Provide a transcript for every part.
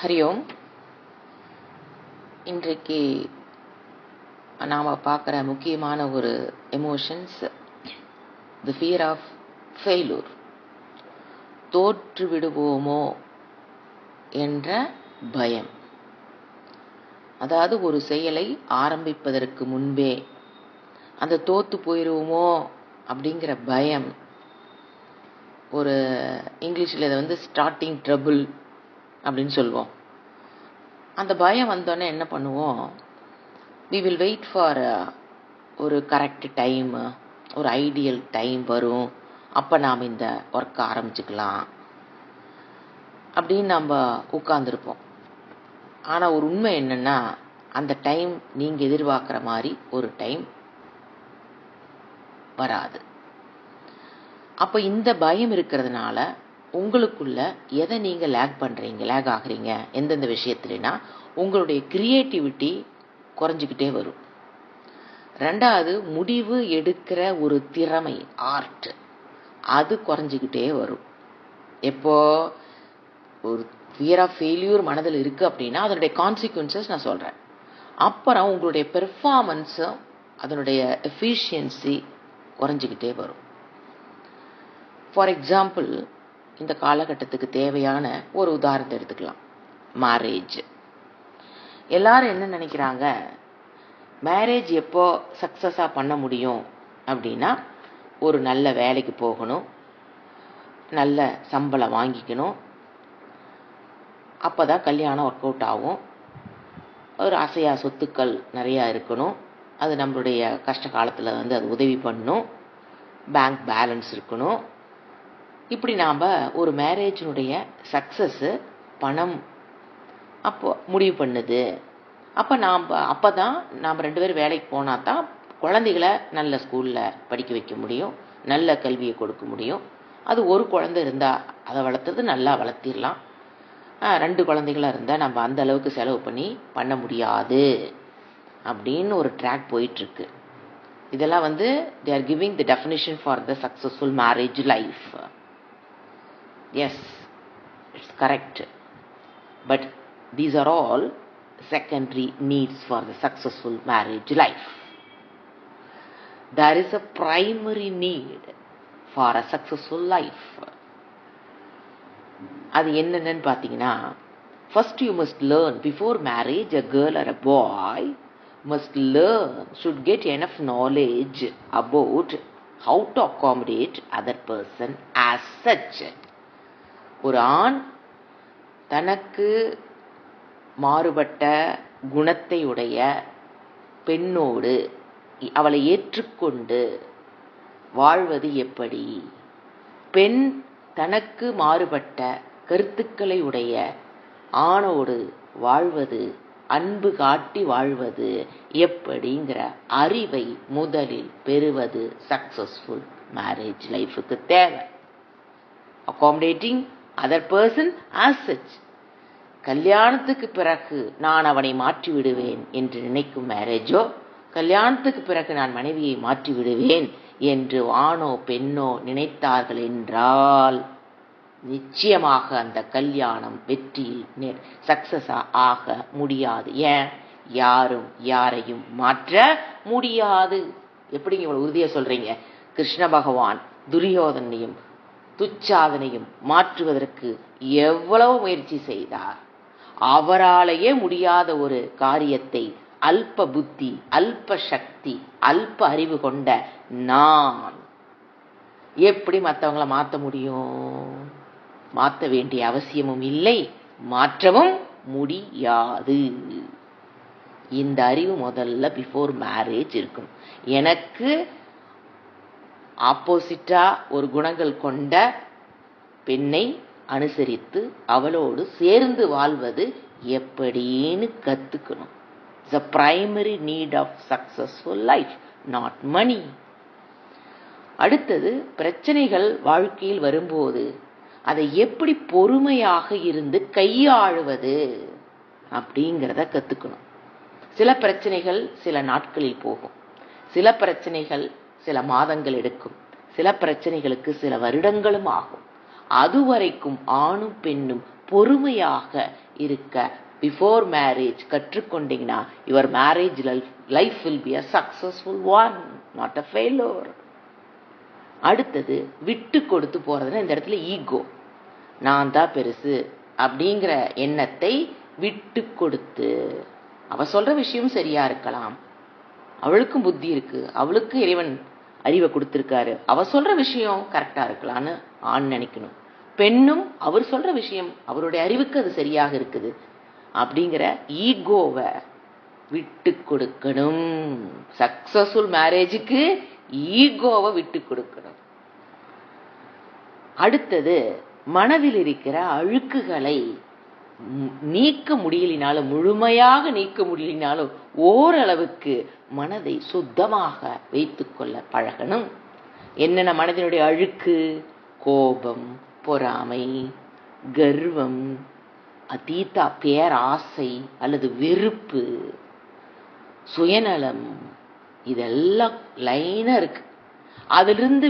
ஹரி ஓம். இன்றைக்கு நாம் பார்க்குற முக்கியமான ஒரு emotions the fear of failure. தோற்று விடுவோமோ என்ற பயம். அதாவது ஒரு செயலை ஆரம்பிப்பதற்கு முன்பே அந்த தோற்று போயிடுவோமோ அப்படிங்கிற பயம். ஒரு இங்கிலீஷில் இதை ஸ்டார்டிங் ட்ரபிள் அப்படின்னு சொல்லுவோம். அந்த பயம் வந்தோடனே என்ன பண்ணுவோம், we will wait for ஒரு கரெக்ட் டைம், ஒரு ஐடியல் டைம் வரும், அப்போ நாம் இந்த ஒர்க்கை ஆரம்பிச்சுக்கலாம் அப்படின்னு நம்ம உட்கார்ந்துருப்போம். ஆனால் ஒரு உண்மை என்னன்னா, அந்த டைம் நீங்கள் எதிர்பார்க்குற மாதிரி ஒரு டைம் வராது. அப்போ இந்த பயம் இருக்கிறதுனால உங்களுக்குள்ள எதை நீங்கள் லேக் ஆகுறீங்க, எந்தெந்த விஷயத்துலனா உங்களுடைய கிரியேட்டிவிட்டி குறைஞ்சிக்கிட்டே வரும். ரெண்டாவது, முடிவு எடுக்கிற ஒரு திறமை, ஆர்ட், அது குறைஞ்சிக்கிட்டே வரும். எப்போ ஒரு ஃபியர் ஆஃப் ஃபெயில்யூர் மனதில் இருக்கு அப்படின்னா அதனுடைய கான்சிக்வன்சஸ் நான் சொல்றேன். அப்புறம் உங்களுடைய பெர்ஃபார்மன்ஸும் அதனுடைய எஃபிஷியன்சி குறைஞ்சிக்கிட்டே வரும். ஃபார் எக்ஸாம்பிள், இந்த காலகட்டத்துக்கு தேவையான ஒரு உதாரணத்தை எடுத்துக்கலாம். மேரேஜ். எல்லாரும் என்ன நினைக்கிறாங்க, மேரேஜ் எப்போ சக்ஸஸாக பண்ண முடியும் அப்படின்னா, ஒரு நல்ல வேலைக்கு போகணும், நல்ல சம்பளம் வாங்கிக்கணும், அப்போ தான் கல்யாணம் ஒர்க் அவுட் ஆகும், ஒரு அசையா சொத்துக்கள் நிறையா இருக்கணும், அது நம்மளுடைய கஷ்ட காலத்தில் அது உதவி பண்ணணும், பேங்க் பேலன்ஸ் இருக்கணும். இப்படி நாம் ஒரு மேரேஜினுடைய சக்ஸஸ்ஸு பணம் அப்போ முடிவு பண்ணுது. அப்போ தான் நாம் 2 பேரும் வேலைக்கு போனால் தான் குழந்தைகளை நல்ல ஸ்கூலில் படிக்க வைக்க முடியும், நல்ல கல்வியை கொடுக்க முடியும். அது ஒரு குழந்தை இருந்தால் அதை வளர்த்துறது நல்லா வளர்த்திடலாம். 2 குழந்தைகளாக இருந்தால் நம்ம அந்த அளவுக்கு செலவு பண்ண முடியாது அப்படின்னு ஒரு ட்ராக் போயிட்டுருக்கு. இதெல்லாம் they are giving the definition for the successful marriage life. Yes, it's correct. But these are all secondary needs for the successful marriage life. There is a primary need for a successful life. அது என்னன்னு பார்த்தீங்கன்னா, first you must learn, before marriage a girl or a boy must learn, should get enough knowledge about how to accommodate other person as such. ஒரு ஆண் தனக்கு மாறுபட்ட குணத்தை உடைய பெண்ணோடு அவளை ஏற்றுக்கொண்டு வாழ்வது எப்படி, பெண் தனக்கு மாறுபட்ட கருத்துக்களை உடைய ஆணோடு வாழ்வது, அன்பு காட்டி வாழ்வது எப்படிங்கிற அறிவை முதலில் பெறுவது சக்சஸ்ஃபுல் மேரேஜ் லைஃபுக்கு தேவை. Accommodating other person as such. கல்யாணத்துக்கு பிறகு நான் அவனை மாற்றி விடுவேன் என்று நினைக்கும் மேரேஜோ, கல்யாணத்துக்கு பிறகு நான் மனைவியை மாற்றி விடுவேன் என்று ஆணோ பெண்ணோ நினைத்தார்கள் என்றால் நிச்சயமாக அந்த கல்யாணம் வெற்றியில் சக்சஸ் ஆக முடியாது. ஏன்? யாரும் யாரையும் மாற்ற முடியாது. எப்படிங்க இவ்வளவு உறுதியா சொல்றீங்க? கிருஷ்ண பகவான் துரியோதனையும் துச்சாதனையும் மாற்றுவதற்கு எவ்வளவு முயற்சி செய்தார். அவராலேயே முடியாத ஒரு காரியத்தை அல்ப புத்தி, அல்ப சக்தி, அல்ப அறிவு கொண்ட நான் எப்படி மற்றவங்களை மாற்ற முடியும்? மாற்ற வேண்டிய அவசியமும் இல்லை, மாற்றவும் முடியாது. இந்த அறிவு முதல்ல பிஃபோர் மேரேஜ் இருக்கும். எனக்கு ஆப்போசிட்டா ஒரு குணங்கள் கொண்ட பெண்ணை அனுசரித்து அவளோடு சேர்ந்து வாழ்வது எப்படின்னு கத்துக்கணும். The primary need of successful life, not money. அடுத்தது, பிரச்சனைகள் வாழ்க்கையில் வரும்போது அதை எப்படி பொறுமையாக இருந்து கையாளுவது அப்படிங்கிறத கத்துக்கணும். சில பிரச்சனைகள் சில நாட்களில் போகும், சில பிரச்சனைகள் சில மாதங்கள் எடுக்கும், சில பிரச்சனைகளுக்கு சில வருடங்களும் ஆகும். அதுவரைக்கும் ஆணும் பெண்ணும் பொறுமையாக இருக்க பிஃபோர் மேரேஜ் கற்றுக்கொண்டீங்கன்னா your marriage life will be a successful one, not a failure. அடுத்தது விட்டு கொடுத்து போறதுன்னா இந்த இடத்துல ஈகோ, நான் தான் பெருசு அப்படிங்கிற எண்ணத்தை விட்டு கொடுத்து, அவ சொல்ற விஷயம் சரியா இருக்கலாம், அவளுக்கும் புத்தி இருக்கு, அவளுக்கு இறைவன் அறிவை கொடுத்திருக்காரு, அவ சொல்ற விஷயம் கரெக்டா இருக்கலாம்னு ஆண் நினைக்கணும். பெண்ணும் அவர் சொல்ற விஷயம் அவருடைய அறிவுக்கு அது சரியாக இருக்குது அப்படிங்கிற ஈகோவை விட்டு கொடுக்கணும். சக்சஸ்ஃபுல் மேரேஜுக்கு ஈகோவை விட்டு கொடுக்கணும். அடுத்தது மனதில் இருக்கிற அழுக்குகளை நீக்க முடியலினாலும், முழுமையாக நீக்க முடியலினாலும் ஓரளவுக்கு மனதை சுத்தமாக வைத்துக்கொள்ள பழகணும். என்னென்ன மனதினுடைய அழுக்கு? கோபம், பொறாமை, கர்வம், அதீதா பேராசை அல்லது வெறுப்பு, சுயநலம், இதெல்லாம் லைனா இருக்கு. அதிலிருந்து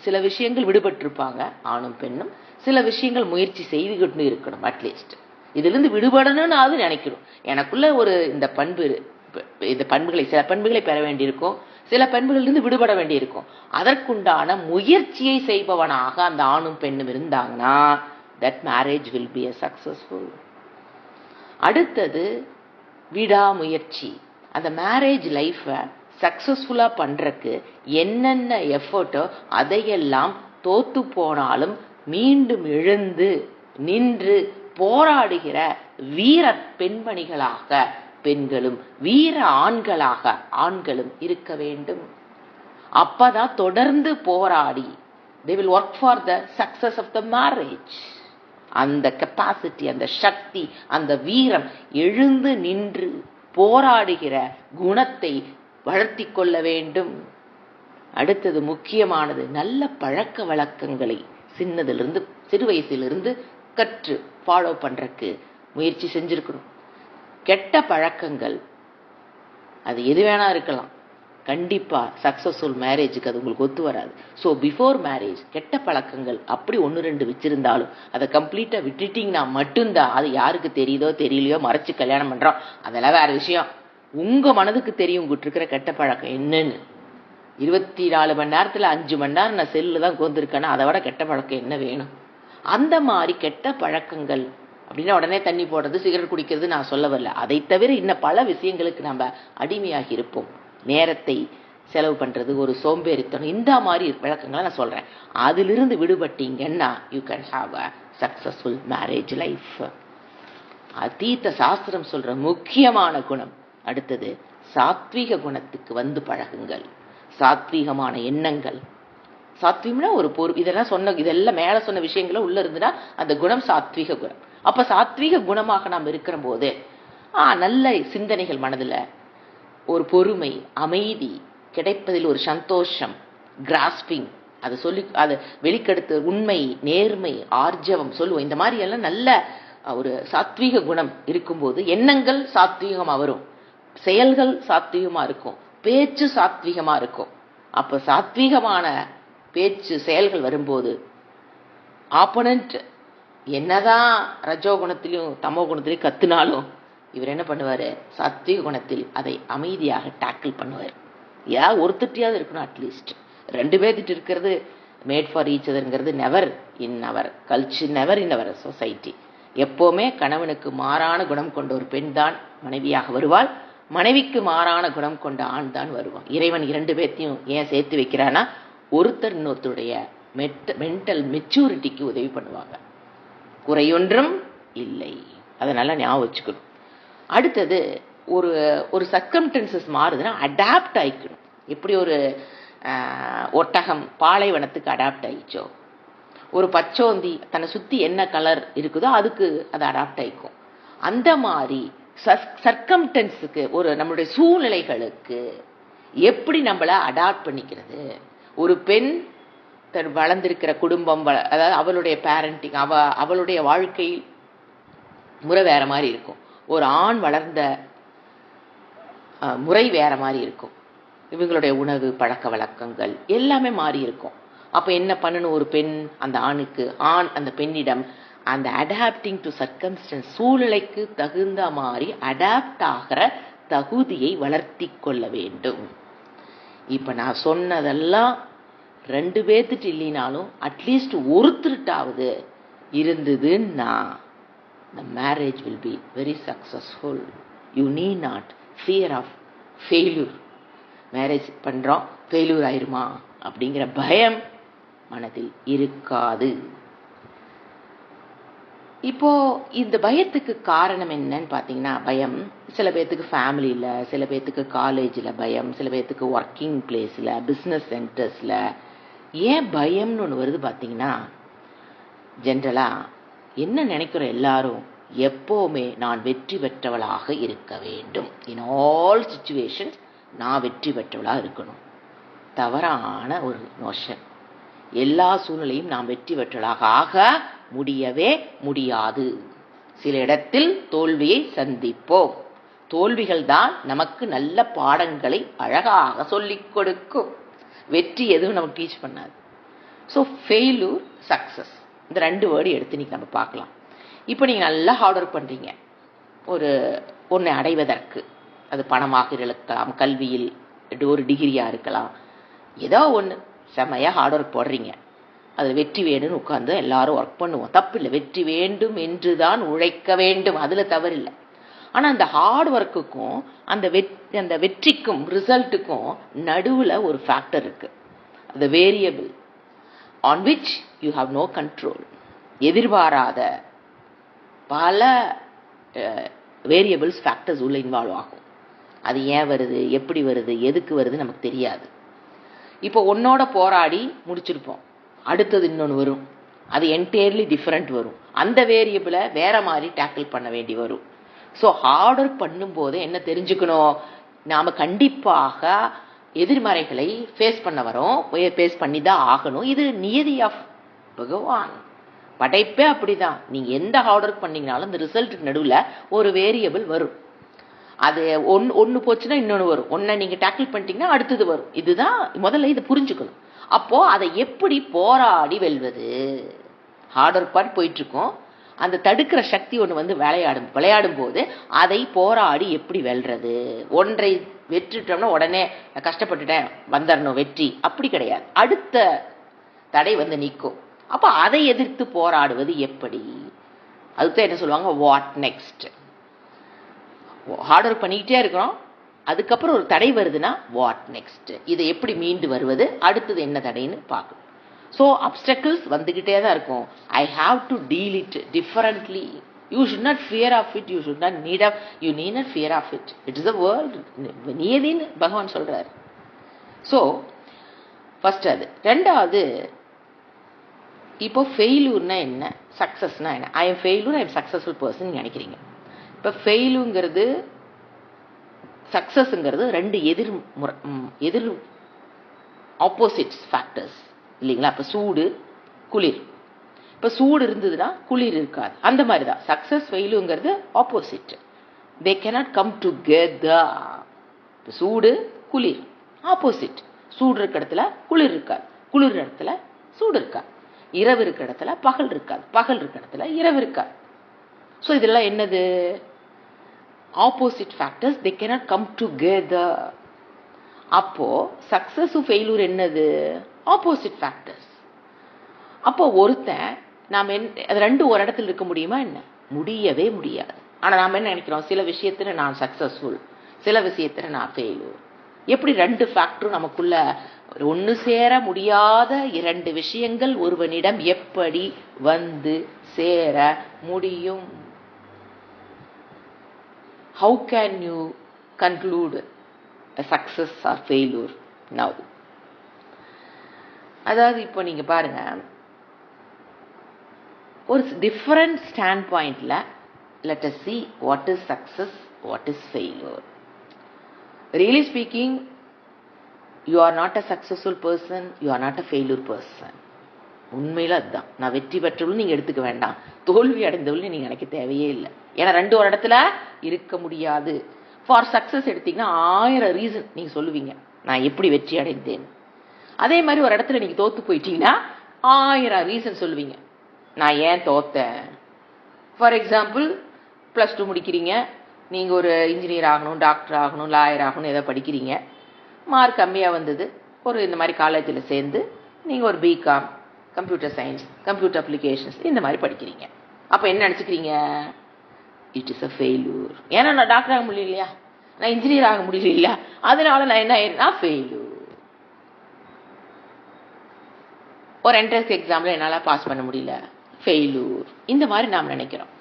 சில விஷயங்கள் விடுபட்டிருப்பாங்க ஆணும் பெண்ணும், சில விஷயங்கள் முயற்சி செய்துகிட்டு இருக்கணும். அட்லீஸ்ட் இதிலிருந்து விடுபடணும்னு அது நினைக்கணும். எனக்குள்ள ஒரு இந்த பண்புகளை சில பண்புகளை பெற வேண்டியிருக்கும், சில பண்புகளிலிருந்து விடுபட வேண்டியிருக்கும். அதற்குண்டான முயற்சியை செய்பவனாக அந்த ஆணும் பெண்ணும் இருந்தாங்கன்னா that marriage will be a successful. அடுத்தது விடாமுயற்சி. அந்த மேரேஜ் லைஃபை சக்சஸ்ஃபுல்லா பண்றதுக்கு என்னென்ன எஃபர்ட்டோ அதையெல்லாம் தோத்து போனாலும் மீண்டும் எழுந்து நின்று போராடுகிற வீர பெண்மணிகளாக பெண்களும் வீர ஆண்களாக ஆண்களும் இருக்க வேண்டும். அப்பதான் தொடர்ந்து போராடி they will work for the success of the marriage. அந்த கெப்பாசிட்டி, அந்த சக்தி, அந்த வீரம், எழுந்து நின்று போராடுகிற குணத்தை வளர்த்தி கொள்ள வேண்டும். அடுத்தது முக்கியமானது, நல்ல பழக்க வழக்கங்களை சிறு வயசிலிருந்து கற்று ஃபாலோ பண்றதுக்கு முயற்சி செஞ்சிருக்கணும். கெட்ட பழக்கங்கள் அது எது வேணா இருக்கலாம், கண்டிப்பா சக்சஸ்ஃபுல் மேரேஜுக்கு அது உங்களுக்கு ஒத்து வராது. ஸோ பிஃபோர் மேரேஜ் கெட்ட பழக்கங்கள் அப்படி 1-2 வச்சிருந்தாலும் அதை கம்ப்ளீட்டா விட்டுட்டீங்கன்னா மட்டும்தான், அது யாருக்கு தெரியுதோ தெரியலையோ மறைச்சு கல்யாணம் பண்றோம், அதெல்லாம் வேற விஷயம். உங்க மனதுக்கு தெரியும் உங்ககிட்ட இருக்கிற கெட்ட பழக்கம் என்னன்னு. 24 மணி நேரத்துல 5 மணி நேரம் நான் செல்லுல தான் கோந்திருக்கேன்னா அதை விட கெட்ட பழக்கம் என்ன வேணும்? அந்த மாதிரி கெட்ட பழக்கங்கள் அப்படின்னா உடனே தண்ணி போடுறது, சிகரெட் குடிக்கிறது நான் சொல்ல வரல. அதை தவிர இன்னும் பல விஷயங்களுக்கு நம்ம அடிமையாகி இருப்போம். நேரத்தை செலவு பண்றது, ஒரு சோம்பேறித்தனம், இந்த மாதிரி பழக்கங்களை நான் சொல்றேன். அதிலிருந்து விடுபட்டீங்கன்னா you can have a successful marriage life. அதீத சாஸ்திரம் சொல்ற முக்கியமான குணம். அடுத்தது சாத்வீக குணத்துக்கு வந்து பழகுங்கள். சாத்வீகமான எண்ணங்கள், சாத்வீகம்னா ஒரு இதெல்லாம் மேல சொன்ன விஷயங்களும் உள்ள இருந்துன்னா அந்த குணம் சாத்வீக குணம். அப்ப சாத்வீக குணமாக நாம் இருக்கிற போது நல்ல சிந்தனைகள், மனதுல ஒரு பொறுமை, அமைதி, கிடைப்பதில் ஒரு சந்தோஷம், கிராஸ்பிங், அதை வெளிக்கெடுத்து உண்மை, நேர்மை, ஆர்ஜவம் சொல்லுவோம். இந்த மாதிரி எல்லாம் நல்ல ஒரு சாத்வீக குணம் இருக்கும்போது எண்ணங்கள் சாத்வீகமா வரும், செயல்கள் சாத்வீகமா இருக்கும், பேச்சு சாத்வீகமா இருக்கும். அப்ப சாத்வீகமான பேச்சு செயல்கள் வரும்போது ஆப்போனன்ட் என்னதான் ரஜோ குணத்திலையும் தமோ குணத்திலையும் கத்துனாலும் இவர் என்ன பண்ணுவாரு, சாத்வீக குணத்தில் அதை அமைதியாக டேக்கிள் பண்ணுவார். ஒருத்தட்டியாவது இருக்கணும். அட்லீஸ்ட் 2 பேர்த்திட்டு இருக்கிறது மேட் ஃபார் ஈச் அதர்ங்கிறது never in our culture, never in our society. எப்பவுமே கணவனுக்கு மாறான குணம் கொண்ட ஒரு பெண் தான் மனைவியாக வருவாள், மனைவிக்கு மாறான குணம் கொண்ட ஆண் தான் வருவான். இறைவன் 2 பேர்த்தையும் ஏன் சேர்த்து வைக்கிறானா, ஒருத்தர் இன்னொருத்தருடைய மென்டல் மெச்சூரிட்டிக்கு உதவி பண்ணுவாங்க, குறையொன்றும் இல்லை. அதனால ஞாபகம் வச்சுக்கணும். அடுத்தது ஒரு சர்க்கம்டன்சஸ் மாறுதுன்னா அடாப்ட் ஆயிக்கணும். எப்படி ஒரு ஒட்டகம் பாலைவனத்துக்கு அடாப்ட் ஆயிச்சோ, ஒரு பச்சோந்தி தன்னை சுத்தி என்ன கலர் இருக்குதோ அதுக்கு அது அடாப்ட் ஆயிக்கும். அந்த மாதிரி சர்க்கம்டன்ஸுக்கு, நம்மளுடைய சூழ்நிலைகளுக்கு எப்படி நம்மள அடாப்ட் பண்ணிக்கிறது. ஒரு பெண் வளர்ந்திருக்கிற குடும்பம், அதாவது அவளுடைய பேரண்டிங், அவளுடைய வாழ்க்கை முறை வேற மாதிரி இருக்கும். ஒரு ஆண் வளர்ந்த முறை வேற மாதிரி இருக்கும். இவங்களுடைய உணவு பழக்க வழக்கங்கள் எல்லாமே மாறி இருக்கும். அப்போ என்ன பண்ணணும் ஒரு பெண் அந்த ஆணுக்கு, ஆண் அந்த பெண்ணிடம் அந்த அடாப்டிங் டு சர்க்கம்ஸ்டன்ஸ், சூழ்நிலைக்கு தகுந்த மாதிரி அடாப்ட் ஆகிற தகுதியை வளர்த்தி கொள்ள வேண்டும். இப்போ நான் சொன்னதெல்லாம் 2 பேர்த்துட்டு இல்லைனாலும் அட்லீஸ்ட் ஒருத்தருட்டாவது இருந்ததுன்னா the marriage will be very successful. You need not fear of failure. Marriage பண்ணுறோம் ஃபெயில்யூர் ஆயிருமா அப்படிங்கிற பயம் மனதில் இருக்காது. இப்போ இந்த பயத்துக்கு காரணம் என்னன்னு பார்த்தீங்கன்னா, பயம் சில பேர்த்துக்கு ஃபேமிலியில், சில பேர்த்துக்கு காலேஜில் பயம், சில பேர்த்துக்கு ஒர்க்கிங் பிளேஸில், பிஸ்னஸ் சென்டர்ஸில். ஏன் பயம்னு ஒன்று வருது பார்த்தீங்கன்னா, ஜென்ரலாக என்ன நினைக்கிற எல்லாரும் எப்போவுமே நான் வெற்றி பெற்றவளாக இருக்க வேண்டும். இன் ஆல் சிச்சுவேஷன்ஸ் நான் வெற்றி பெற்றவளாக இருக்கணும். தவறான ஒரு நோஷன். எல்லா சூழ்நிலையும் நாம் வெற்றி பெற்றவளாக ஆக முடியவே முடியாது. சில இடத்தில் தோல்வியை சந்திப்போம். தோல்விகள் தான் நமக்கு நல்ல பாடங்களை அழகாக சொல்லிக் கொடுக்கும். வெற்றி எதுவும் நமக்கு டீச் பண்ணாது. ஸோ ஃபெயிலூர், சக்ஸஸ், இந்த 2 வேர்டு எடுத்து இன்னைக்கு நம்ம பார்க்கலாம். இப்போ நீங்கள் நல்லா ஹார்ட் ஒர்க் பண்ணுறீங்க ஒன்று அடைவதற்கு. அது பணமாக இருக்கலாம், கல்வியில் ஒரு டிகிரியாக இருக்கலாம், ஏதோ ஒன்று செம்மையாக ஹார்ட் ஒர்க் போடுறீங்க. அதில் வெற்றி வேணும்னு உட்காந்து எல்லாரும் ஒர்க் பண்ணுவோம், தப்பு இல்லை. வெற்றி வேண்டும் என்று தான் உழைக்க வேண்டும், அதில் தவறு இல்லை. ஆனால் அந்த ஹார்ட் ஒர்க்குக்கும் அந்த வெற்றிக்கும் ரிசல்ட்டுக்கும் நடுவில் ஒரு ஃபேக்டர் இருக்குது. அந்த variable on which you have no control. எதிர்பாராத பல வேரியபிள்ஸ், ஃபேக்டர்ஸ் உள்ள இன்வால்வ் ஆகும். அது ஏன் வருது, எப்படி வருது, எதுக்கு வருது நமக்கு தெரியாது. இப்போ ஒன்னோட போராடி முடிச்சிருப்போம், அடுத்தது இன்னொன்று வரும், அது என்டையர்லி டிஃப்ரெண்ட் வரும். அந்த வேரியபிளை வேற மாதிரி டேக்கிள் பண்ண வேண்டி வரும். ஸோ ஹார்ட் ஒர்க் பண்ணும்போது என்ன தெரிஞ்சுக்கணும், நாம் கண்டிப்பாக எதிர்மறைகளை ஃபேஸ் பண்ண வரோம், ஃபேஸ் பண்ணி தான் ஆகணும். இது நியதி ஆஃப் பகவான், படைப்பே அப்படிதான். நீங்கள் எந்த ஹார்ட் ஒர்க் பண்ணீங்கனாலும் அந்த ரிசல்ட்டுக்கு நடுவில் ஒரு வேரியபிள் வரும். அது ஒன்று போச்சுன்னா இன்னொன்று வரும், ஒன்றை நீங்கள் டேக்கிள் பண்ணிட்டீங்கன்னா அடுத்தது வரும். இதுதான் முதல்ல இதை புரிஞ்சுக்கணும். அப்போது அதை எப்படி போராடி வெல்வது? ஹார்ட் ஒர்க் பாட்டு போயிட்டுருக்கோம், அந்த தடுக்கிற சக்தி ஒன்று வந்து விளையாடும் போது அதை போராடி எப்படி வெல்றது? ஒன்றை வெற்றிட்டோம்னா உடனே கஷ்டப்பட்டுட்டேன் வந்துடணும் வெற்றி, அப்படி கிடையாது. அடுத்த தடை வந்து நிற்கும். அப்போ அதை எதிர்த்து போராடுவது எப்படி? அதுதான் என்ன சொல்லுவாங்க, வாட் நெக்ஸ்ட். ஹார்ட் ஒர்க் பண்ணிக்கிட்டே இருக்கிறோம், அதுக்கப்புறம் ஒரு தடை வருதுன்னா வாட் நெக்ஸ்ட், இதை எப்படி மீண்டு வருவது, அடுத்தது என்ன தடைன்னு பார்க்கணும். ஸோ அப்டக்கிள்ஸ் வந்துக்கிட்டே தான் இருக்கும். I have to deal it differently. You should not fear of it, you should not you need not fear of it. It is a world, நியதின்னு பகவான் சொல்றாரு. ஸோ ஃபர்ஸ்ட் அது. ரெண்டாவது, இப்போ ஃபெயிலூர்னா என்ன, சக்ஸஸ்னா என்ன? I am failure, I am successful person நினைக்கிறீங்க. இப்போ ஃபெயிலுங்கிறது சக்ஸஸ்ங்கிறது 2 எதிர் ஆப்போசிட்ஸ் ஃபேக்டர்ஸ் இல்லைங்களா? இப்போ சூடு குளிர், இப்போ சூடு இருந்ததுன்னா குளிர் இருக்காது. அந்த மாதிரி தான் சக்ஸஸ் ஃபெயிலுங்கிறது opposite. They cannot come together. இப்போ சூடு குளிர் ஆப்போசிட். சூடு இருக்க இடத்துல குளிர் இருக்காது, குளிர் இடத்துல சூடு இருக்காது. இரவு இருக்க இடத்துல பகல் இருக்காது, பகல் இருக்க இடத்துல இரவு இருக்காது. ஸோ இதெல்லாம் என்னது? ஆப்போசிட் ஃபேக்டர்ஸ், தே கேனாட் கம் டுகெதர். அப்போ சக்சஸ் ஃபெயிலூர் என்னது? Opposite factors. அப்போ ஒருத்தன் நாம் அது 2 ஒரு இடத்துல இருக்க முடியுமா என்ன? முடியவே முடியாது. ஆனால் நாம் என்ன நினைக்கிறோம், சில விஷயத்துல நான் சக்சஸ்ஃபுல், சில விஷயத்துல நான் ஃபெயிலூர். எப்படி 2 ஃபேக்டரும் நமக்குள்ள ஒன்று சேர முடியாத 2 விஷயங்கள் ஒருவனிடம் எப்படி வந்து சேர முடியும்? How can you conclude a success or failure now? அதாவது இப்போ நீங்க பாருங்க, ஒரு டிஃபரண்ட் ஸ்டாண்ட் பாயிண்ட்ல let us see what is success, what is failure. Really speaking, you are not a successful person, you are not a failure person. உண்மையில அதுதான். நான் வெற்றி பெற்றவள் நீங்க எடுத்துக்க வேண்டாம், தோல்வி அடைந்தவள் நீங்க எனக்கு தேவையே இல்லை. ஏன்னா 2 ஒரு இடத்துல இருக்க முடியாது. ஃபார் சக்சஸ் எடுத்தீங்கன்னா 1000 ரீசன் நீங்க சொல்லுவீங்க நான் எப்படி வெற்றி அடைந்தேன். அதே மாதிரி ஒரு இடத்துல நீங்க தோத்து போயிட்டீங்கன்னா 1000 ரீசன் சொல்லுவீங்க, நான் ஏன் தோத்தேன். ஃபார் எக்ஸாம்பிள், +2 முடிக்கிறீங்க, நீங்க ஒரு இன்ஜினியர் ஆகணும், டாக்டர் ஆகணும், லாயர் ஆகணும், ஏதோ படிக்கிறீங்க, மார்க் கம்மியாக வந்தது. ஒரு இந்த மாதிரி காலேஜில் சேர்ந்து நீங்கள் ஒரு B Com, computer science, computer applications இந்த மாதிரி படிக்கிறீங்க. அப்போ என்ன நினச்சிக்கிறீங்க? It is a failure. ஏன்னா நான் டாக்டர் ஆக முடியல இல்லையா, நான் இன்ஜினியர் ஆக முடியல இல்லையா, அதனால நான் என்ன ஆயிருந்தா ஃபெயில்யூர். ஒரு என்ட்ரன்ஸ் எக்ஸாமில் என்னால் பாஸ் பண்ண முடியல, ஃபெயில்யூர். இந்த மாதிரி நாம் நினைக்கிறோம்.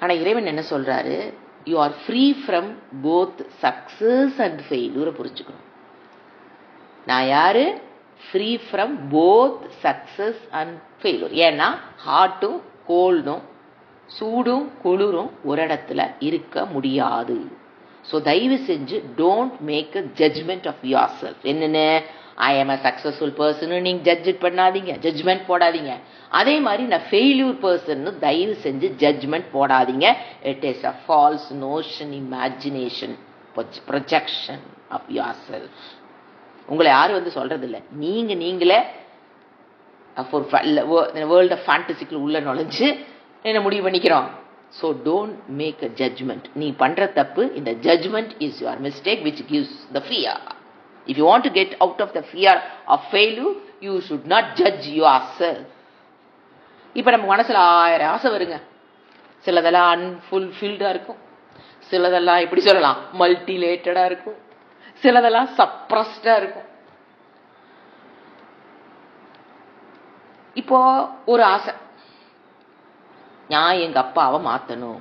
ஆனால் இறைவன் என்ன சொல்றாரு? You are free from both success and ஃபெயில்யூரை புரிஞ்சுக்கணும். நான் யாரு? Free from both success and failure. ஏன்னா ஹாட்டும் கோல்டும், சூடும் குளிரும் ஒரு இடத்துல இருக்க முடியாது. ஸோ தயவு செஞ்சு don't make a judgement of yourself. என்னென்ன, I am a successful person நீங்க ஜட்ஜ் பண்ணாதீங்க, ஜட்ஜ்மெண்ட் போடாதீங்க. அதே மாதிரி நான் ஃபெயில்யூர் பர்சன் தயவு செஞ்சு ஜட்ஜ்மெண்ட் போடாதீங்க. It is a false notion, imagination, projection of yourself. உங்களை யாரும் வந்து சொல்றது இல்லை, நீங்களே வேர்ல்ட் ஆஃப் ஃபேண்டசிக்குள்ள உள்ள நுழைஞ்சு என்ன முடிவு பண்ணிக்கிறோம். So don't make a judgement. நீ பண்ற தப்பு, இந்த judgement is your mistake which gives the fear. If you want to get out of the fear of failure, you should not judge yourself. இப்போ நம்ம மனசுல 1000 ஆசை வருங்க. சிலதெல்லாம் அன்ஃபுல்ஃபில்டா இருக்கும், சிலதெல்லாம் எப்படி சொல்லலாம், மல்டிலேட்டடா இருக்கும், சிலதெல்லாம் சப்ரஸ்டா இருக்கும். இப்போ ஒரு ஆசை, நான் எங்க அப்பாவை மாத்தணும்,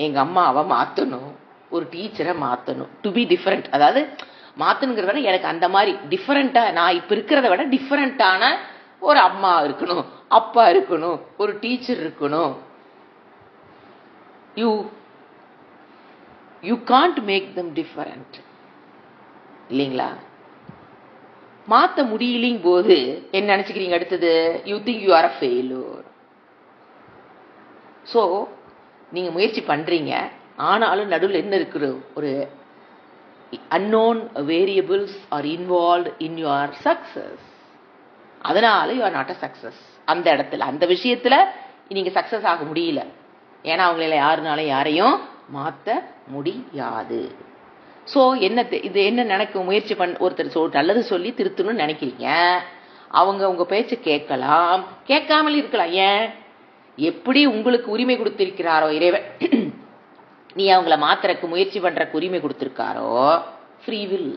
எங்க அம்மாவை மாத்தணும், ஒரு டீச்சரை மாத்தணும், டு பி டிஃபரெண்ட். அதாவது மாத்தணுங்கிறத விட எனக்கு அந்த மாதிரி டிஃபரெண்டா, நான் இப்ப இருக்கிறத விட டிஃபரெண்டான ஒரு அம்மா இருக்கணும், அப்பா இருக்கணும், ஒரு டீச்சர் இருக்கணும். You can't make them different இல்லைங்களா? மாத்த முடியலிங் போது என்ன நினைச்சுக்கிறீங்க? அடுத்தது you think you are a failure. So நீங்க முயற்சி பண்றீங்க, ஆனாலும் நடுவில் என்ன இருக்குது, ஒரு unknown variables are involved in your success. அதனால you are not a success. அந்த இடத்துல, அந்த விஷயத்துல நீங்க சக்சஸ் ஆக முடியல. ஏன்னா அவங்களால யாரையும் மாத்த முடியாது. ஸோ இது என்ன நினைக்க முயற்சி ஒருத்தர் நல்லது சொல்லி திருத்தணும்னு நினைக்கிறீங்க, அவங்க உங்க பேச்சு கேட்கலாம், கேட்காமல் இருக்கலாம். ஏன்? எப்படி உங்களுக்கு உரிமை கொடுத்திருக்கிறாரோ இறைவன், நீ அவங்கள மாத்திரக்கு முயற்சி பண்றக்கு உரிமை கொடுத்திருக்காரோ, ஃப்ரீவில்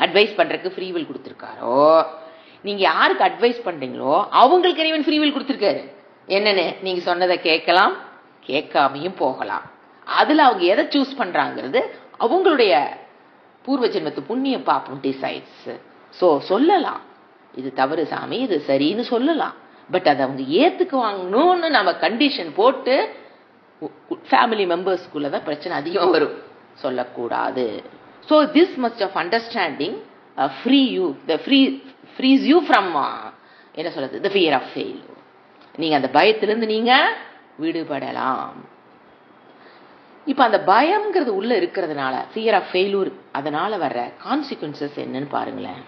அட்வைஸ் பண்றதுக்கு ஃப்ரீவில் கொடுத்திருக்காரோ, நீங்க யாருக்கு அட்வைஸ் பண்றீங்களோ அவங்களுக்கு இறைவன் ஃப்ரீவில் கொடுத்திருக்காரு. என்னன்னு, நீங்க சொன்னதை கேட்கலாம், கேட்காமையும் போகலாம். அதுல அவங்க எதை சூஸ் பண்றாங்கிறது அவங்களுடைய பூர்வ ஜென்மத்து புண்ணிய பாப்பம் டிசைட்ஸ். ஸோ சொல்லலாம், இது தவறு சாமி, இது சரின்னு சொல்லலாம். பட் அதை அவங்க ஏத்துக்குவாங்கன்னு நம்ம கண்டிஷன் போட்டு ஃபேமிலி மெம்பர்ஸ்குள்ள தான் பிரச்சனை அதிகம் வரும். சொல்லக்கூடாது. So this must of understanding frees you from என்ன சொல்றது, த ஃபியர் ஆஃப் ஃபெயில்யூர். நீங்க அந்த பயத்திலிருந்து நீங்க விடுபடலாம். இப்ப அந்த பயம்ங்கிறது உள்ள இருக்கிறதுனால, ஃபியர் ஆஃப் ஃபெயில்யூர், அதனால வர்ற கான்சிக்வன்சஸ் என்னன்னு பாருங்களேன்.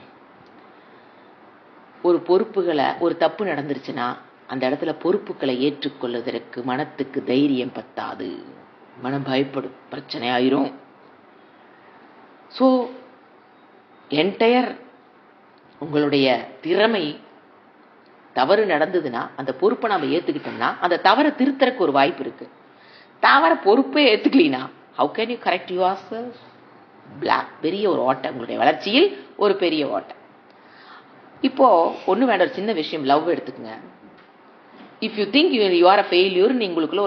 ஒரு பொறுப்புகளை, ஒரு தப்பு நடந்துருச்சுன்னா அந்த இடத்துல பொறுப்புகளை ஏற்றுக்கொள்வதற்கு மனத்துக்கு தைரியம் பத்தாது, மனம் பயப்படும், பிரச்சனை ஆயிரும். ஸோ என்டையர் உங்களுடைய திறமை, தவறு நடந்ததுன்னா அந்த பொறுப்பை நாம ஏத்துக்கிட்டோம்னா அந்த தவறை திருத்தறக்கு ஒரு வாய்ப்பு இருக்கு. தவற பொறுப்பே ஏத்துக்கலீனா how can you correct yourself? பெரிய ஒரு ஓட்டை, உங்களுடைய வளர்ச்சியில் ஒரு பெரிய ஓட்டை. இப்போ ஒண்ணு வேண்டாம், ஒரு சின்ன விஷயம், லவ் எடுத்துக்கங்க. If you think you are a failure, நீங்களுக்குள்ள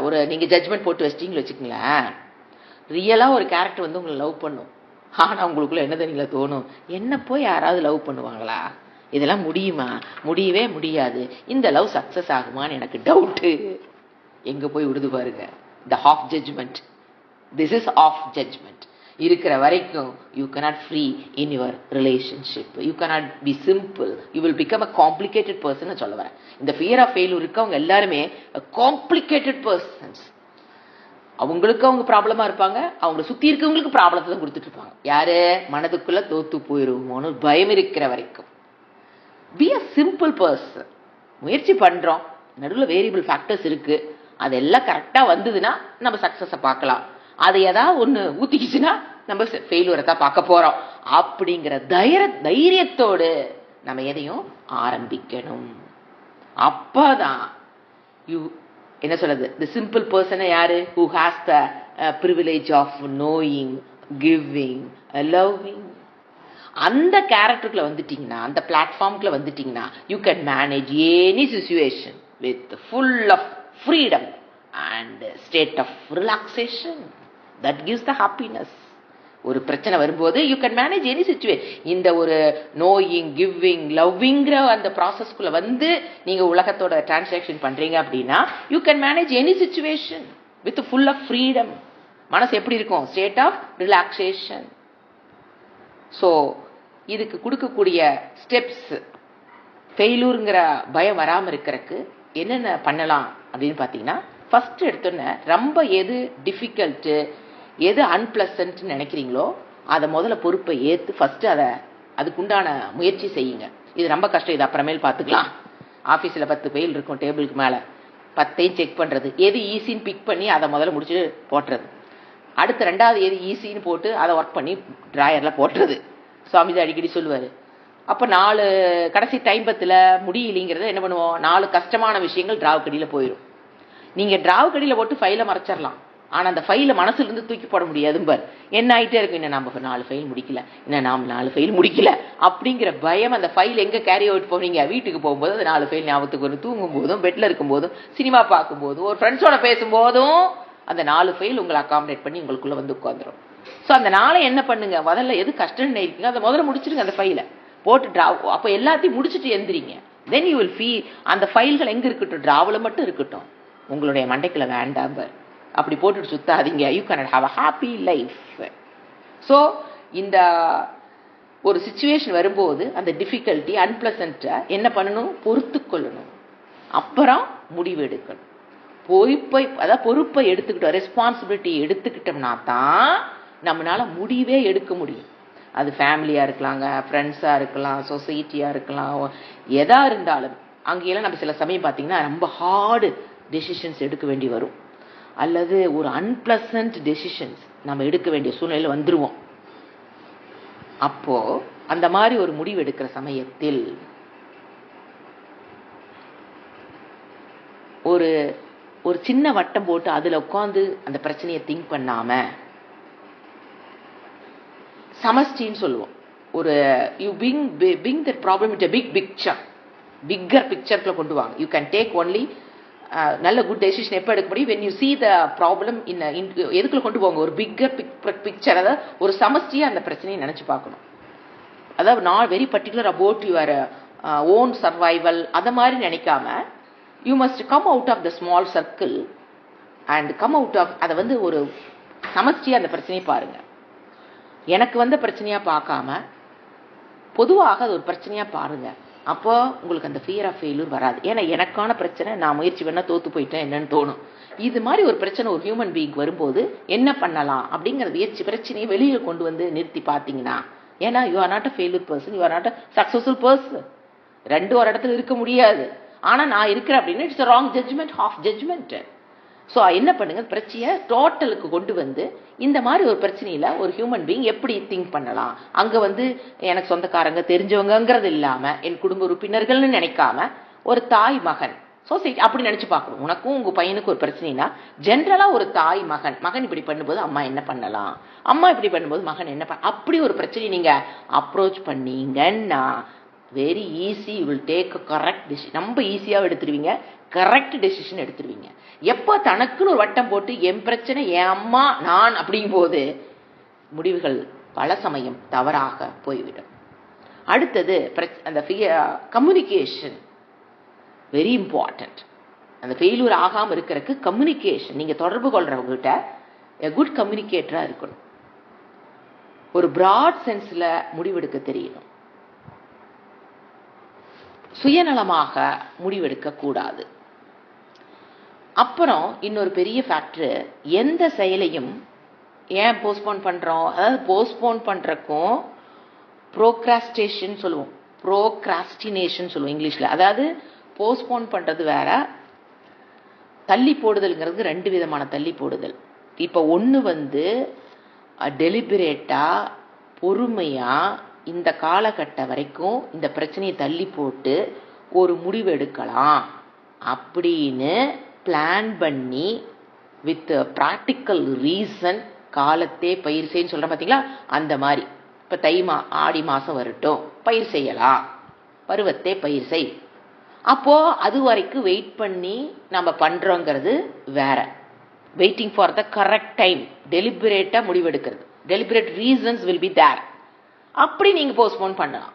ஒரு நீங்க ஜட்ஜ்மெண்ட் போட்டு வச்சிட்டீங்கன்னு வச்சுக்கங்களேன், ரியலா ஒரு கேரக்டர் வந்து உங்களை லவ் பண்ணும். ஆனா உங்களுக்குள்ள என்ன தெரியுங்களா தோணும், என்ன போய் யாராவது லவ் பண்ணுவாங்களா, இதெல்லாம் முடியுமா, முடியவே முடியாது, இந்த லவ் சக்சஸ் ஆகுமான்னு எனக்கு டவுட்டு. எங்க போய் விடுது பாருங்க, the of judgement. This is of judgement. இருக்கிற வரைக்கும் you cannot free in your relationship, you cannot be simple, you will become a complicated person னு சொல்ல வரேன். இந்த fear of failure இருக்கவங்க எல்லாருமே complicated persons. அவங்களுக்கு அவங்க ப்ராப்ளமா இருப்பாங்க, அவங்க சுத்தி இருக்கவங்களுக்கு ப்ராப்ளத்தை தான் கொடுத்துட்டு இருப்பாங்க. யாரு? மனதுக்குள்ள தோத்து போயிருவோமோன்னு பயம் இருக்கிற வரைக்கும். Be a simple person. முயற்சி பண்றோம், நடுவில் வேரியபிள் ஃபேக்டர்ஸ் இருக்கு, அதெல்லாம் கரெக்டா வந்ததுன்னா நம்ம சக்சஸை பார்க்கலாம். அதை ஏதாவது ஒன்று ஊத்திக்கிச்சுன்னா நம்ம ஃபெயிலுவரை தான் பார்க்க போறோம். அப்படிங்கிற தைரியத்தோடு நம்ம எதையும் ஆரம்பிக்கணும். அப்பதான் என்ன சொல்றது, தி சிம்பிள் பர்சன் யாரு? Who has the privilege of knowing, giving, loving. அந்த கேரக்டருக்குள்ள வந்துட்டீங்கன்னா, அந்த பிளாட்ஃபார்ம்குள்ள வந்துட்டீங்கன்னா, you can manage any situation with full of freedom and state of relaxation. That gives the happiness. ஒரு பிரச்சனை வரும்போது you can manage any situation. இந்த ஒரு நோயிங், கிவிங், லவ்விங்கிற அந்த ப்ராசஸ்குள்ள வந்து நீங்க உலகத்தோட டிரான்சாக்ஷன் பண்றீங்க அப்படின்னா you can manage any situation with full of freedom. மனசு எப்படி இருக்கும்? State of relaxation. ஸோ இதுக்கு கொடுக்கக்கூடிய ஸ்டெப்ஸ், ஃபெயிலூருங்கிற பயம் வராமல் இருக்கிறதுக்கு என்னென்ன பண்ணலாம் அப்படின்னு பார்த்தீங்கன்னா, ஃபர்ஸ்ட் எடுத்தோன்னே ரொம்ப எது டிஃபிகல்ட்டு, எது அன்பிளசன்ட் நினைக்கிறீங்களோ அதை முதல்ல பொறுப்பை ஏற்று ஃபர்ஸ்ட் அதுக்குண்டான முயற்சி செய்யுங்க. இது ரொம்ப கஷ்டம், இது அப்புறமேல் பார்த்துக்கலாம். ஆஃபீஸில் 10 ஃபெயில் இருக்கும் டேபிளுக்கு மேலே, 10ஐயும் செக் பண்ணுறது, எது ஈஸின்னு பிக் பண்ணி அதை முதல்ல முடிச்சுட்டு போட்டுறது. அடுத்து 2வது எது ஈஸின்னு போட்டு அதை ஒர்க் பண்ணி ட்ராயரில் போட்டுறது. சுவாமிஜி அடிக்கடி சொல்லுவார். அப்போ 4 கடைசி டைம்பத்தில் முடியலைங்கிறத என்ன பண்ணுவோம், 4 கஷ்டமான விஷயங்கள் டிராவுக்கடியில் போயிடும். நீங்கள் டிராவுக்கடியில் போட்டு ஃபைலை மறைச்சிடலாம், ஆனால் அந்த ஃபைலை மனசுலேருந்து தூக்கி போட முடியாதும்பார். என்ன ஆகிட்டே இருக்கும், இன்னும் நம்ம 4 ஃபைல் முடிக்கல, இன்னும் நாம் 4 ஃபைல் முடிக்கல அப்படிங்கிற பயம். அந்த ஃபைல் எங்கே கேரி அவுட் போவீங்க? வீட்டுக்கு போகும்போது அந்த 4 ஃபைல் ஞாபகத்துக்கு வரும். தூங்கும் போதும், பெட்டில் இருக்கும்போதும், சினிமா பார்க்கும்போதும், ஒரு ஃப்ரெண்ட்ஸோட பேசும்போதும் அந்த 4 ஃபைல் உங்களை அகாமடேட் பண்ணி உங்களுக்குள்ளே வந்து உட்காந்துரும். ஸோ அந்த 4 என்ன பண்ணுங்க, முதல்ல எது கஷ்டம்னு இருக்கீங்க அதை முதல்ல முடிச்சிருங்க. அந்த ஃபைலை போட்டு ட்ராவ், அப்போ எல்லாத்தையும் முடிச்சுட்டு எந்திரிங்க. தென் யூ வில் ஃபீல் அந்த ஃபைல்கள் எங்கே இருக்கட்டும், ட்ராவில் மட்டும் இருக்கட்டும், உங்களுடைய மண்டைக்குள்ள வேண்டாம். அப்படி போட்டுட்டு சுத்தாதீங்க. You can have a happy life. So இந்த ஒரு சிச்சுவேஷன் வரும்போது அந்த டிஃபிகல்ட்டி, அன்பிளசண்ட்டை என்ன பண்ணணும்? பொறுத்து கொள்ளணும். அப்புறம் முடிவு எடுக்கணும். பொறுப்பை எடுத்துக்கிட்டோம், ரெஸ்பான்சிபிலிட்டி எடுத்துக்கிட்டோம்னா தான் நம்மளால முடிவே எடுக்க முடியும். அது ஃபேமிலியாக இருக்கலாங்க, ஃப்ரெண்ட்ஸாக இருக்கலாம், சொசைட்டியாக இருக்கலாம், எதா இருந்தாலும். அங்கேயெல்லாம் நம்ம சில சமயம் பார்த்தீங்கன்னா ரொம்ப ஹார்டு டெசிஷன்ஸ் எடுக்க வேண்டி வரும், அல்லது ஒரு அன்பிளசன்ட் டெசிஷன்ஸ் நம்ம எடுக்க வேண்டிய சூழ்நிலையில் வந்துருவோம். அப்போ அந்த மாதிரி ஒரு முடிவு எடுக்கிற சமயத்தில் ஒரு ஒரு சின்ன வட்டம் போட்டு அதில் உட்காந்து அந்த பிரச்சனையை திங்க் பண்ணாம, சமஷ்டின்னு சொல்லுவோம். ஒரு you bring that problem it big picture, bigger பிக்சர்க்குள்ள கொண்டு வாங்க. யூ கேன் டேக் ஒன்லி நல்ல குட் டெசிஷன் எப்போ எடுக்க முடியும்? When you see the problem எதுக்குள்ள கொண்டு போங்க, ஒரு பிக்கர் பிக்சர், அதாவது ஒரு சமஷ்டியாக அந்த பிரச்சனையை நினச்சி பார்க்கணும். அதாவது not very particular about your own survival, அதை மாதிரி நினைக்காம you must come out of the small circle and come out of, அதை வந்து ஒரு சமஷ்டியாக அந்த பிரச்சனையை பாருங்க. எனக்கு வந்த பிரச்சனையாக பார்க்காம பொதுவாக அது ஒரு பிரச்சனையாக பாருங்க. அப்போ உங்களுக்கு அந்த ஃபியர் ஆஃப் ஃபெயிலூர் வராது. ஏன்னா எனக்கான பிரச்சனை, நான் முயற்சி பண்ணால் தோற்று போயிட்டேன் என்னன்னு தோணும். இது மாதிரி ஒரு பிரச்சனை ஒரு ஹியூமன் பீயிங் வரும்போது என்ன பண்ணலாம் அப்படிங்கிற பிரச்சனையை வெளியில் கொண்டு வந்து நிறுத்தி பார்த்தீங்கன்னா, ஏன்னா you are not a failure person, you are not a successful person. 2 ஒரு இடத்துல இருக்க முடியாது. ஆனால் நான் இருக்கிறேன் அப்படின்னா it's wrong judgement, half judgement. So என்ன பண்ணுங்க, பிரச்சனையை டோட்டலுக்கு கொண்டு வந்து இந்த மாதிரி ஒரு பிரச்சனையில் ஒரு ஹியூமன் பீயிங் எப்படி திங்க் பண்ணலாம். அங்கே வந்து எனக்கு சொந்தக்காரங்க தெரிஞ்சவங்கிறது இல்லாமல் என் குடும்ப உறுப்பினர்கள்னு நினைக்காம ஒரு தாய் மகன் சொசைட்டி அப்படி நினச்சி பார்க்கணும். உனக்கும் உங்கள் பையனுக்கு ஒரு பிரச்சனைனா ஜென்ரலாக ஒரு தாய் மகன் இப்படி பண்ணும்போது அம்மா என்ன பண்ணலாம், அம்மா இப்படி பண்ணும்போது மகன் என்ன அப்படி ஒரு பிரச்சனையை நீங்கள் அப்ரோச் பண்ணீங்கன்னா very easy, you will take a correct decision. ரொம்ப ஈஸியாக எடுத்துருவீங்க, கரெக்ட் டெசிஷன் எடுத்துருவீங்க. எப்போ தனக்குன்னு ஒரு வட்டம் போட்டு என் பிரச்சனை, என் அம்மா, நான் அப்படிங்கும்போது முடிவுகள் பல சமயம் தவறாக போய்விடும். அடுத்தது அந்த கம்யூனிகேஷன் வெரி இம்பார்ட்டன்ட். அந்த ஃபெயிலூர் ஆகாமல் இருக்கிறதுக்கு கம்யூனிகேஷன், நீங்கள் தொடர்பு கொள்றவங்ககிட்ட குட் கம்யூனிகேட்டராக இருக்கணும். ஒரு பிராட் சென்ஸில் முடிவெடுக்க தெரியணும். சுயநலமாக முடிவெடுக்க கூடாது. அப்புறம் இன்னொரு பெரிய ஃபேக்டர், எந்த செயலையும் ஏன் போஸ்ட்போன் பண்ணுறோம், அதாவது போஸ்ட்போன் பண்ணுறக்கும் ப்ரோக்ராஸ்டேஷன் சொல்லுவோம், ப்ரோக்ராஸ்டினேஷன் சொல்லுவோம் இங்கிலீஷில். அதாவது போஸ்ட்போன் பண்ணுறது வேற, தள்ளி போடுதல்ங்கிறது 2 விதமான தள்ளி போடுதல். இப்போ ஒன்று டெலிபரேட்டாக பொறுமையாக இந்த காலகட்டம் வரைக்கும் இந்த பிரச்சனையை தள்ளி போட்டு ஒரு முடிவு எடுக்கலாம் அப்படின்னு பிளான் பண்ணி வித் ப்ராக்டிக்கல் ரீசன் காலத்தே பயிர் செய்யன்னு சொல்கிறேன் பார்த்தீங்களா, அந்த மாதிரி. இப்போ ஆடி மாதம் வரட்டும், பயிர் செய்யலாம், பருவத்தே பயிர் செய். அப்போது அது வரைக்கும் வெயிட் பண்ணி நம்ம பண்ணுறோங்கிறது வேற. Waiting for the correct time, டெலிபரேட்டாக முடிவெடுக்கிறது, deliberate reasons will be there. அப்படி நீங்கள் போஸ்ட்போன் பண்ணலாம்,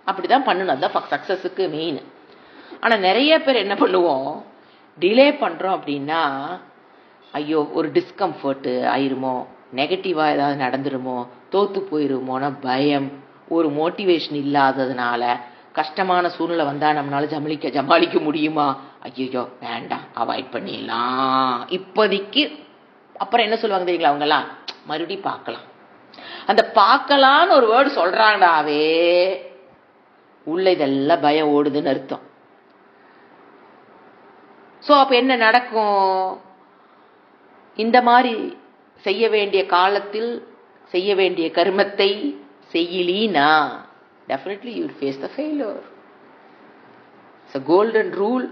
அப்படி தான் பண்ணணும். அதுதான் சக்ஸஸுக்கு மெயின். ஆனால் நிறைய பேர் என்ன பண்ணுவோம், டிலே பண்ணுறோம் அப்படின்னா, ஐயோ ஒரு டிஸ்கம்ஃபர்ட்டு ஆயிருமோ, நெகட்டிவாக ஏதாவது நடந்துருமோ, தோற்று போயிருமோன பயம், ஒரு மோட்டிவேஷன் இல்லாததுனால கஷ்டமான சூழ்நிலை வந்தால் நம்மளால ஜமாளிக்க முடியுமா, ஐயோ வேண்டாம் அவாய்ட் பண்ணிடலாம் இப்போதைக்கு. அப்புறம் என்ன சொல்லுவாங்க தெரியுங்களா, அவங்கெல்லாம் மறுபடியும் பார்க்கலாம். அந்த பார்க்கலான்னு ஒரு வேர்டு சொல்கிறாங்கடாவே உள்ள இதெல்லாம் பயம் ஓடுதுன்னு அர்த்தம். ஸோ அப்போ என்ன நடக்கும், இந்த மாதிரி செய்ய வேண்டிய காலத்தில் செய்ய வேண்டிய கர்மத்தை செய்யலீனா definitely you will face the failure. It's a golden rule.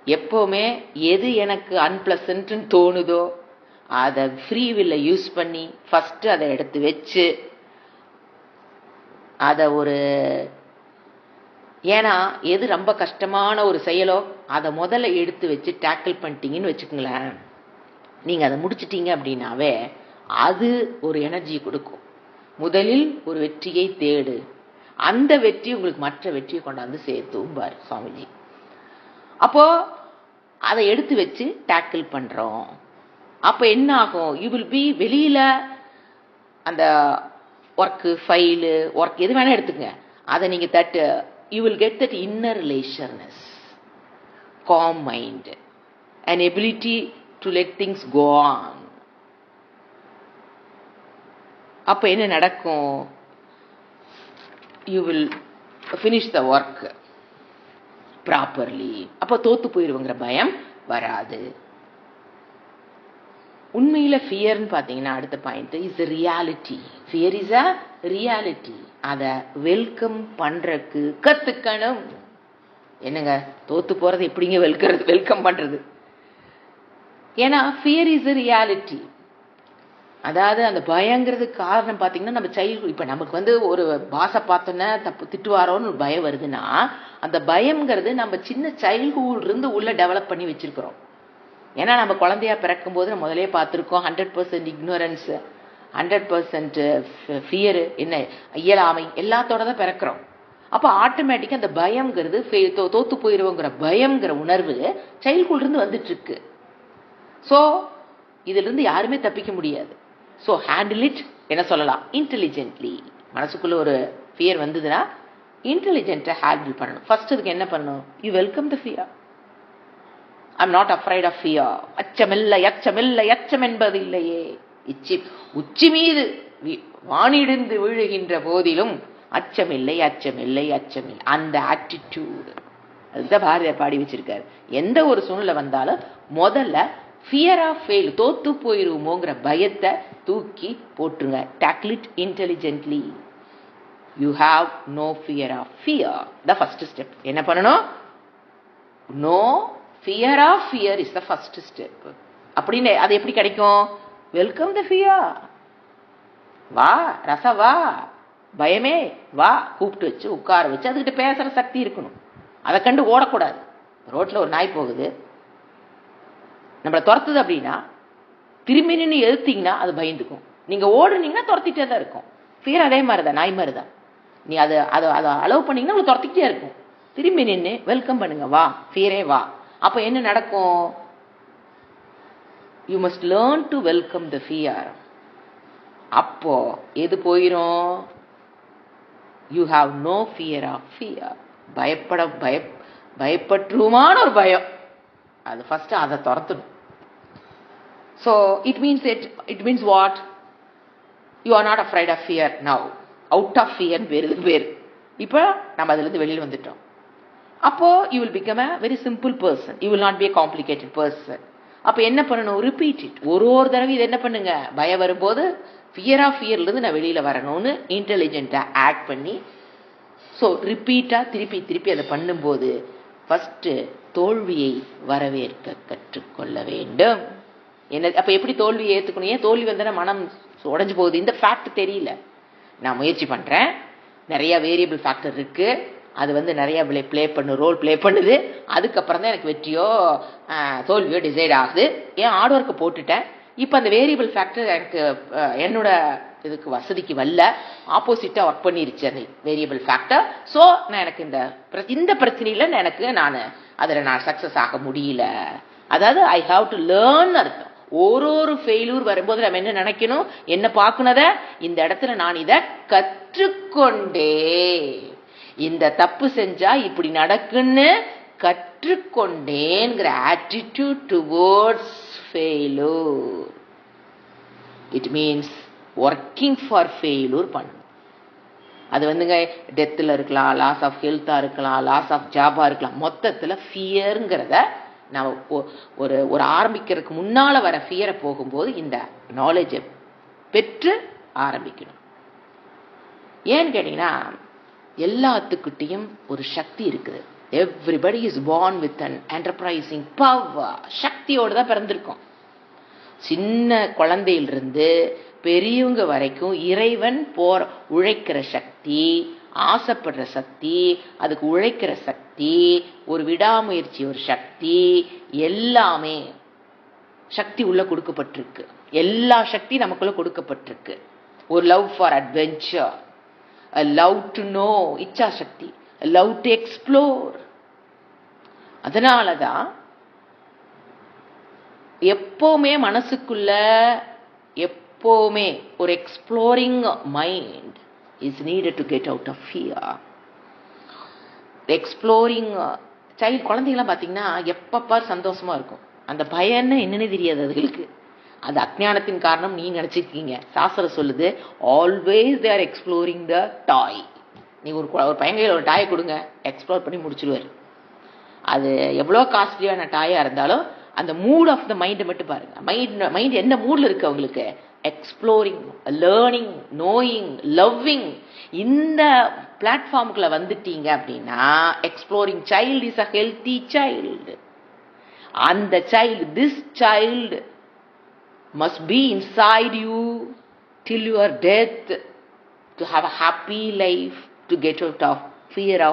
எப்போவுமே எது எனக்கு அன்பிளசன்ட்னு தோணுதோ அதை ஃப்ரீ வில்ல யூஸ் பண்ணி ஃபஸ்ட்டு அதை எடுத்து வச்சு அதை ஏன்னா எது ரொம்ப கஷ்டமான ஒரு செயலோ அதை முதல்ல எடுத்து வச்சு டேக்கிள் பண்ணிட்டீங்கன்னு வச்சுக்கோங்களேன், நீங்கள் அதை முடிச்சிட்டீங்க அப்படின்னாவே அது ஒரு எனர்ஜி கொடுக்கும். முதலில் ஒரு வெற்றியை தேடு, அந்த வெற்றி உங்களுக்கு மற்ற வெற்றியை கொண்டாந்து சேர்த்தும்பார் சுவாமிஜி. அப்போ அதை எடுத்து வச்சு டேக்கிள் பண்றோம். அப்போ என்ன ஆகும், யூ வில் பி வெளியில அந்த ஒர்க்கு ஃபைலு ஒர்க் எது வேணா எடுத்துங்க, அதை நீங்க you will get that inner relations, calm mind, an ability to let things go on. அப்போ என்ன நடக்கும், you will finish the work properly. அப்போ தோத்து போயிருவங்கிற பயம் வராது. உண்மையில ஃபியர்னு பார்த்தீங்கன்னா அடுத்த point is reality. Fear is a reality. அதை வெல்கம் பண்றதுக்கு கத்துக்கணும். என்னங்க தோத்து போறது எப்படிங்க வெல்கம் பண்றது? ஏன்னா ஃபியர் இஸ் அ ரியாலிட்டி. அதாவது அந்த பயங்கிறதுக்கு காரணம் பார்த்தீங்கன்னா நம்ம சைல்டு, இப்போ நமக்கு ஒரு பாசை பார்த்தோன்னா தப்பு திட்டுவாரோன்னு ஒரு பயம் வருதுன்னா அந்த பயம்ங்கிறது நம்ம சின்ன சைல்டுஹுட் இருந்து உள்ள டெவலப் பண்ணி வச்சிருக்கிறோம். ஏன்னா நம்ம குழந்தையா பிறக்கும் போது நம்ம முதலே பார்த்துருக்கோம் 100% இக்னோரன்ஸ், 100% ஃபியரு, என்ன இயலாமை எல்லாத்தோட தான் பிறக்கிறோம். அப்போ ஆட்டோமேட்டிக்காக அந்த பயம்ங்கிறது தோத்து போயிடுவோங்கிற பயம்ங்கிற உணர்வு சைல்டுஹுட் இருந்து வந்துட்டு இருக்கு. ஸோ இதிலிருந்து யாருமே தப்பிக்க முடியாது. ஸோ ஹேண்டில் இட் என்ன சொல்லலாம், இன்டெலிஜென்ட்லி. மனசுக்குள்ள ஒரு ஃபியர் வந்ததுன்னா இன்டெலிஜென்ட்டை ஹேண்டில் பண்ணணும். ஃபர்ஸ்ட் அதுக்கு என்ன பண்ணணும், you welcome the fear. I'm not afraid of fear. அச்சமில்லை அச்சமில்லை அச்சம் என்பது இல்லையே. உச்சி மீது வானிடிந்து விழுகின்ற போதிலும் அச்சமில்லை அச்சமில்லை அச்சமில்லை. அந்த ஆட்டிடியூடு அதுதான் பாரதியார் பாடி வச்சிருக்காரு. எந்த ஒரு சூழ்நிலை வந்தாலும் முதல்ல ஃபியர் ஆஃப் ஃபெயில், தோத்து போயிருவோங்கிற பயத்தை தூக்கி போட்டுருங்க. Tackle it intelligently. You have no fear of fear. The first step. என்ன பண்ணணும், no fear of fear is the first step. அப்படின்னு அது எப்படி கிடைக்கும், வெல்கம் த ஃபியர். வா ரச வா, பயமே வா, கூப்பிட்டு வச்சு உட்கார வச்சு அதுக்கிட்ட பேசுற சக்தி இருக்கணும். அதை கண்டு ஓடக்கூடாது. ரோட்ல ஒரு நாய் போகுது, நம்மளை துரத்துது அப்படின்னா திரும்பி நின்று எழுத்தீங்கன்னா அது பயந்துக்கும். நீங்க ஓடுனீங்கன்னா துரத்திட்டே தான் இருக்கும். ஃபியர் அதே மாதிரி தான், நாய் மாதிரி தான். நீ அதை அலோவ் பண்ணீங்கன்னா உங்களுக்கு துரத்திக்கிட்டே இருக்கும். திரும்பி நின்று வெல்கம் பண்ணுங்க, வா ஃபியரே வா. அப்போ என்ன நடக்கும், you must learn to welcome the fear. அப்போ எது போயிரும், you have no fear of fear. பயப்பட்டுருமான ஒரு பயம் அது ஃபர்ஸ்ட் அதை துரத்தணும். So it means what? You are not afraid of fear now. Out of fear fear. இப்போ நம்ம அதுலேருந்து வெளியில் வந்துட்டோம். அப்போ you will become a very simple person. You will not be a complicated person. அப்போ என்ன பண்ணணும்? Repeat it. ஒரு தடவை இது என்ன பண்ணுங்க, பயம் வரும்போது ஃபியர்லேருந்து நான் வெளியில் வரணும்னு இன்டெலிஜென்ட்டாக ஆக்ட் பண்ணி, ஸோ ரிப்பீட்டாக திருப்பி அதை பண்ணும்போது ஃபஸ்ட்டு தோல்வியை வரவேற்க கற்றுக்கொள்ள வேண்டும். என்ன அப்போ எப்படி தோல்வியை ஏற்றுக்கணும்? ஏன் தோல்வி வந்தால் மனம் உடஞ்சி போகுது? இந்த ஃபேக்ட் தெரியல. நான் முயற்சி பண்ணுறேன், நிறைய வேரியபிள் ஃபேக்டர் இருக்குது, அது நிறைய ரோல் ப்ளே பண்ணுது. அதுக்கப்புறம் தான் எனக்கு வெற்றியோ தோல்வியோ டிசைட் ஆகுது. ஏன் ஹார்ட் ஒர்க்கை போட்டுட்டேன். இப்போ அந்த வேரியபிள் ஃபேக்டர் எனக்கு என்னோட இதுக்கு வசதிக்கு வரல, ஆப்போசிட்டாக ஒர்க் பண்ணிருச்சு அந்த வேரியபிள் ஃபேக்டர். ஸோ நான் எனக்கு இந்த பிரச்சனையில் நான் அதில் சக்ஸஸ் ஆக முடியல. அதாவது ஐ ஹாவ் டு லேர்ன் அர்த்தம். ஒரு ஃபெயிலூர் வரும்போது நம்ம என்ன நினைக்கணும், என்ன பார்க்கணுத, இந்த இடத்துல நான் இதை கற்றுக்கொண்டே, இந்த தப்பு செஞ்சா இப்படி நடக்குன்னு கற்றுக்கொண்டேங்கிற attitude towards failure. It means working for failure பண்ணணும். அது டெத்தில் இருக்கலாம், லாஸ் ஆஃப் ஹெல்த்தாக இருக்கலாம், லாஸ் ஆஃப் ஜாபாக இருக்கலாம். மொத்தத்தில் ஃபியருங்கிறத நம்ம ஒரு ஆரம்பிக்கிறதுக்கு முன்னால் வர ஃபியரை போகும்போது இந்த நாலேஜை பெற்று ஆரம்பிக்கணும். ஏன்னு கேட்டிங்கன்னா, எல்லாத்துக்கிட்டையும் ஒரு சக்தி இருக்குது. Everybody is born with an enterprising power. சக்தியோடு தான் பிறந்திருக்கோம். சின்ன குழந்தையிலிருந்து பெரியவங்க வரைக்கும் இறைவன் உழைக்கிற சக்தி, ஆசைப்படுற சக்தி, அதுக்கு உழைக்கிற சக்தி, ஒரு விடாமுயற்சி, ஒரு சக்தி, எல்லாமே சக்தி உள்ள கொடுக்கப்பட்டிருக்கு. எல்லா சக்தி நமக்குள்ள கொடுக்கப்பட்டிருக்கு. ஒரு love for adventure, a love to know, இச்சா சக்தி, a love to explore. அதனாலதான் எப்பவுமே மனசுக்குள்ள எப்பவுமே ஒரு exploring mind is needed to get out of fear. Exploring child குழந்தைங்களாம் பார்த்தீங்கன்னா எப்பப்பா சந்தோஷமா இருக்கும். அந்த பயன்னு என்னன்னு தெரியாது அதுகளுக்கு. அது அஜ்ஞானத்தின் காரணம் நீ நினைச்சிருக்கீங்க. சாஸ்திரம் சொல்லுது, always they are exploring the toy. நீ ஒரு பையன் ஒரு டாயை கொடுங்க, எக்ஸ்ப்ளோர் பண்ணி முடிச்சிடுவார். அது எவ்வளோ காஸ்ட்லியான டாயாக இருந்தாலும் அந்த மூட் ஆஃப் த மைண்டை மட்டும் பாருங்க. மைண்ட் என்ன மூட்ல இருக்கு அவங்களுக்கு? Exploring, learning, knowing, loving. இந்த பிளாட்ஃபார்முக்குள்ள வந்துட்டீங்க அப்படின்னா, exploring child is a healthy child. அந்த child, this child must be inside you till your death to have a happy life, to get out of fear.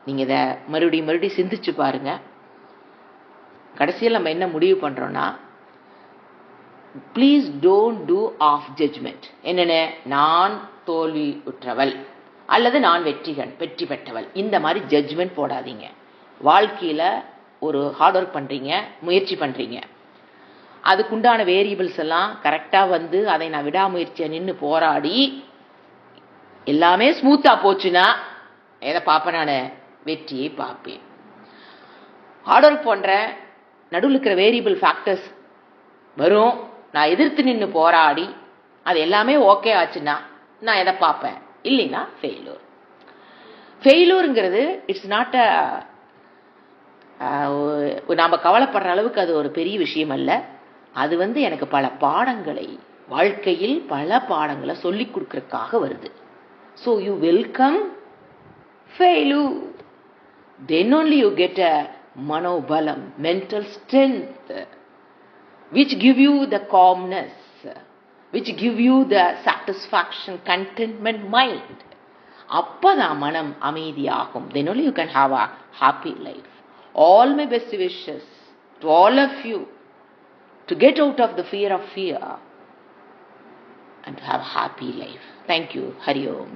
நீங்க இதை மறுபடியும் சிந்திச்சு பாருங்க. கடைசியில் நம்ம என்ன முடிவு பண்றோம்னா, please don't do of judgement. என்னென்ன, நான் தோல்வி உற்றவள் அல்லது நான் வெற்றி பெற்றவள், இந்த மாதிரி ஜட்ஜ்மெண்ட் போடாதீங்க. வாழ்க்கையில் ஒரு ஹார்ட் ஒர்க் பண்ணுறீங்க, முயற்சி பண்ணுறீங்க, அதுக்குண்டான வேரியபிள்ஸ் எல்லாம் கரெக்டாக அதை நான் விடாமுயற்சியை நின்று போராடி எல்லாமே ஸ்மூத்தாக போச்சுன்னா எதை பார்ப்பேன்? நான் வெற்றியை பார்ப்பேன். ஹார்ட் ஒர்க் பண்ணுறேன், நடுவில் இருக்கிற வேரியபிள் ஃபேக்டர்ஸ் வரும், நான் எதிர்த்து நின்று போராடி அது எல்லாமே ஓகே ஆச்சுன்னா நான் எதை பார்ப்பேன்? இல்லைன்னா ஃபெயிலூருங்கிறது இட்ஸ் நாட் நாம் கவலைப்படுற அளவுக்கு அது ஒரு பெரிய விஷயம் அல்ல. அது எனக்கு பல பாடங்களை, வாழ்க்கையில் பல பாடங்களை சொல்லிக் கொடுக்கறதுக்காக வருது. So you welcome failure. then only you get a manobalam, mental strength, which give you the calmness, which give you the satisfaction, contentment mind. அப்பதான் மனம் அமைதியாகும். then only you can have a happy life. All my best wishes to all of you to get out of the fear of fear and to have a happy life. Thank you. Hari Om.